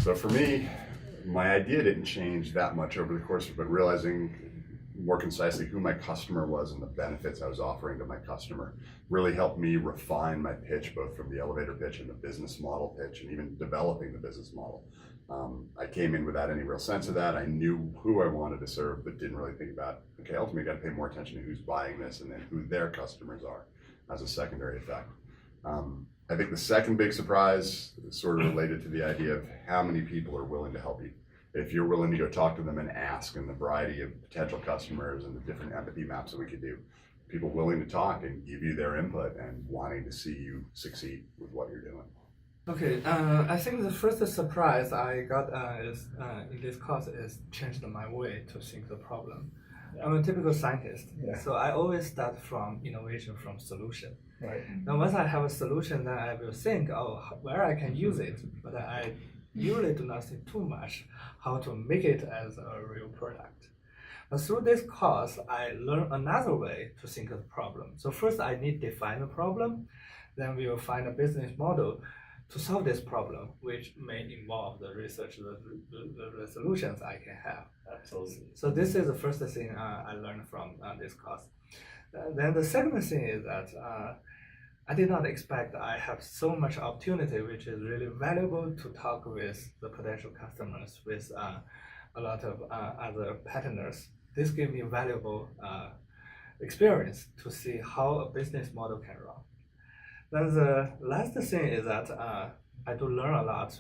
So for me, my idea didn't change that much over the course of it, but realizing more concisely who my customer was and the benefits I was offering to my customer really helped me refine my pitch, both from the elevator pitch and the business model pitch, and even developing the business model. I came in without any real sense of that. I knew who I wanted to serve, but didn't really think about, okay, ultimately I got to pay more attention to who's buying this and then who their customers are as a secondary effect. I think the second big surprise is sort of related to the idea of how many people are willing to help you. If you're willing to go talk to them and ask, and the variety of potential customers and the different empathy maps that we could do, people willing to talk and give you their input and wanting to see you succeed with what you're doing. Okay, I think the first surprise I got is in this course is changed my way to think the problem. I'm a typical scientist, so I always start from innovation, from solution. Right. Now, once I have a solution, then I will think, where I can use it, but I usually do not think too much how to make it as a real product. But through this course, I learned another way to think of the problem. So first, I need to define the problem, then we will find a business model to solve this problem, which may involve the research, the solutions I can have. Absolutely. So this is the first thing I learned from this course. Then the second thing is that I did not expect I have so much opportunity, which is really valuable to talk with the potential customers, with a lot of other partners. This gave me valuable experience to see how a business model can run. Then the last thing is that I do learn a lot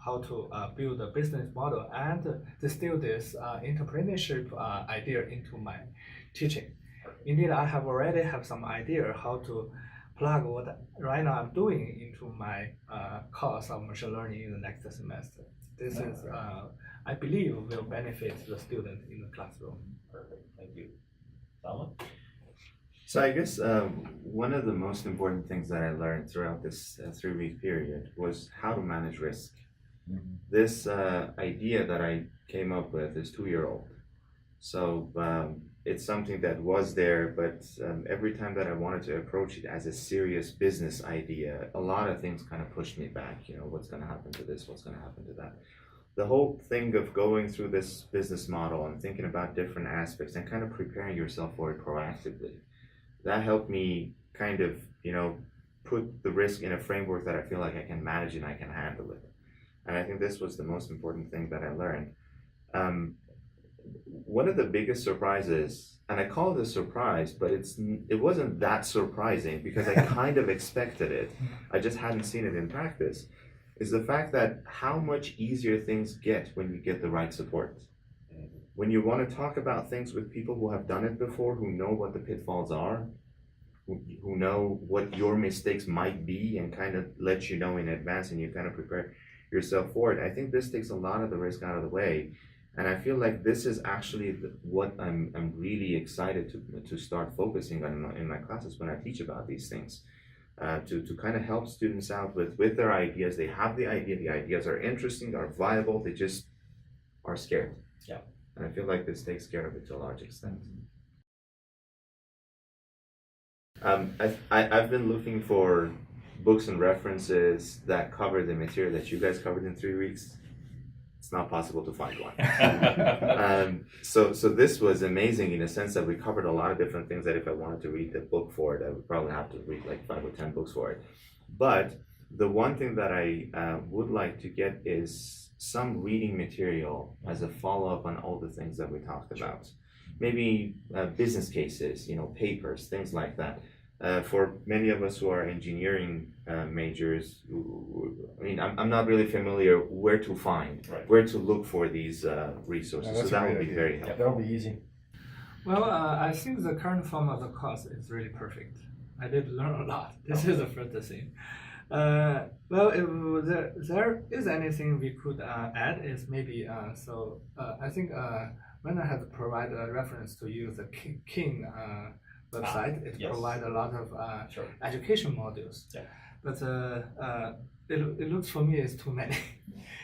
how to build a business model and distill this entrepreneurship idea into my teaching. Indeed, I have already have some idea how to plug what right now I'm doing into my course of machine learning in the next semester. This is, I believe, will benefit the student in the classroom. Perfect, thank you. Salma? So I guess one of the most important things that I learned throughout this 3-week period was how to manage risk. Mm-hmm. This idea that I came up with is 2-year-old. So it's something that was there, but every time that I wanted to approach it as a serious business idea, a lot of things kind of pushed me back. What's going to happen to this? What's going to happen to that? The whole thing of going through this business model and thinking about different aspects and kind of preparing yourself for it proactively, that helped me kind of, put the risk in a framework that I feel like I can manage and I can handle it. And I think this was the most important thing that I learned. One of the biggest surprises, and I call it a surprise, but it wasn't that surprising because I kind of expected it. I just hadn't seen it in practice, is the fact that how much easier things get when you get the right support. When you want to talk about things with people who have done it before, who know what the pitfalls are, who know what your mistakes might be and kind of let you know in advance and you kind of prepare yourself for it, I think this takes a lot of the risk out of the way. And I feel like this is actually what I'm really excited to start focusing on in my classes when I teach about these things, to kind of help students out with their ideas. They have the ideas are interesting, are viable, they just are scared. Yeah. And I feel like this takes care of it to a large extent. I've been looking for books and references that cover the material that you guys covered in 3 weeks. It's not possible to find one. So this was amazing in a sense that we covered a lot of different things that if I wanted to read the book for it, I would probably have to read like 5 or 10 books for it. But the one thing that I would like to get is some reading material as a follow-up on all the things that we talked about. Maybe business cases, papers, things like that. For many of us who are engineering majors, I'm not really familiar where to find, where to look for these resources. So that would be very helpful. That would be easy. Well, I think the current form of the course is really perfect. I did learn a lot. This is the first thing. Well, if there is anything we could add is maybe, I think Mena has provided a reference to use the King website. It provides a lot of education modules. Yeah. But it looks for me is too many.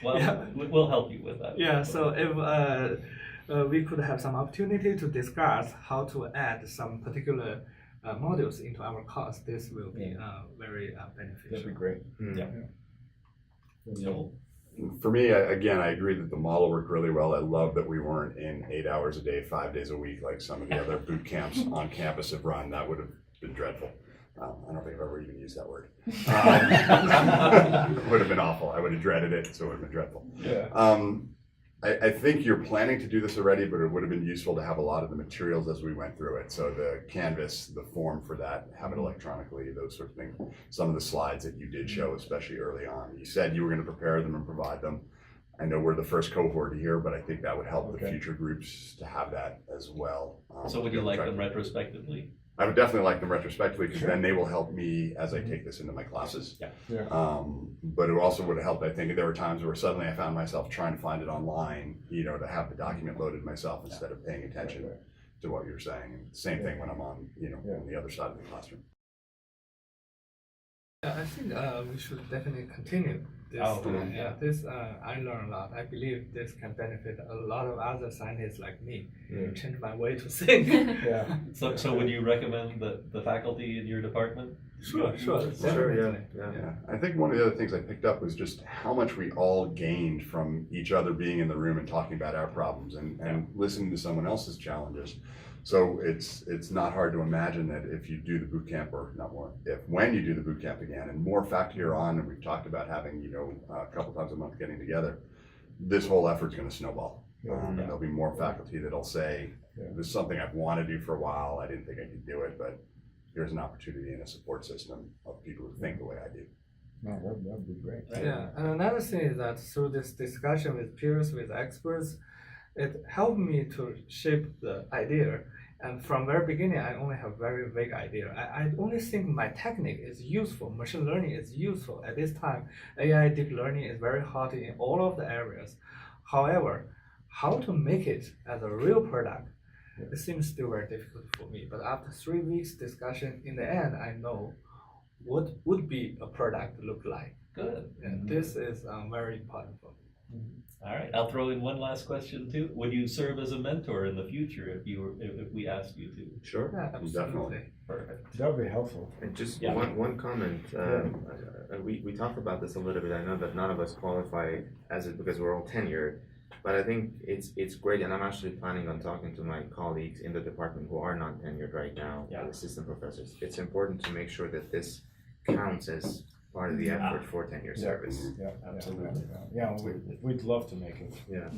Well, we'll help you with that. Yeah, so if we could have some opportunity to discuss how to add some particular modules into our course, this will be very beneficial. That'd be great. Mm. Yeah. So For me, again, I agree that the model worked really well. I love that we weren't in 8 hours a day, 5 days a week, like some of the other boot camps on campus have run. That would have been dreadful. I don't think I've ever even used that word. It would have been awful. I would have dreaded it, so it would have been dreadful. Yeah. I think you're planning to do this already, but it would have been useful to have a lot of the materials as we went through it. So the canvas, the form for that, have it electronically, those sort of things. Some of the slides that you did show, especially early on. You said you were going to prepare them and provide them. I know we're the first cohort here, but I think that would help the future groups to have that as well. So would you like them retrospectively? I would definitely like them retrospectively because then they will help me as I take this into my classes. Yeah. But it also would have helped. I think there were times where suddenly I found myself trying to find it online, to have the document loaded myself instead of paying attention to what you're saying. And same thing when I'm on, on the other side of the classroom. Yeah, I think we should definitely continue this. Yeah. This I learned a lot. I believe this can benefit a lot of other scientists like me. Change my way to think. Yeah. So would you recommend the faculty in your department? Sure. Yeah. I think one of the other things I picked up was just how much we all gained from each other being in the room and talking about our problems and listening to someone else's challenges. So it's not hard to imagine that if you do the boot camp, or not more, when you do the boot camp again, and more faculty are on, and we've talked about having a couple times a month getting together, this whole effort's going to snowball. And there'll be more faculty that'll say, "This is something I've wanted to do for a while. I didn't think I could do it, but here's an opportunity and a support system of people who think the way I do." No, that'd be great. Yeah, and another thing is that through this discussion with peers, with experts, it helped me to shape the idea. And from very beginning, I only have very vague idea. I only think my technique is useful. Machine learning is useful. At this time, AI deep learning is very hot in all of the areas. However, how to make it as a real product, it seems still very difficult for me. But after 3 weeks discussion, in the end, I know what would be a product look like. Good. And this is very important for me. All right, I'll throw in one last question too. Would you serve as a mentor in the future if we asked you to? Sure. Yeah, absolutely. Perfect. That would be helpful. And just Yeah. one comment. We talked about this a little bit. I know that none of us qualify as it because we're all tenured, but I think it's great. And I'm actually planning on talking to my colleagues in the department who are not tenured right now, assistant professors. It's important to make sure that this counts as part of the effort for tenure service. Yeah, Absolutely. Yeah, we'd love to make it. Yeah.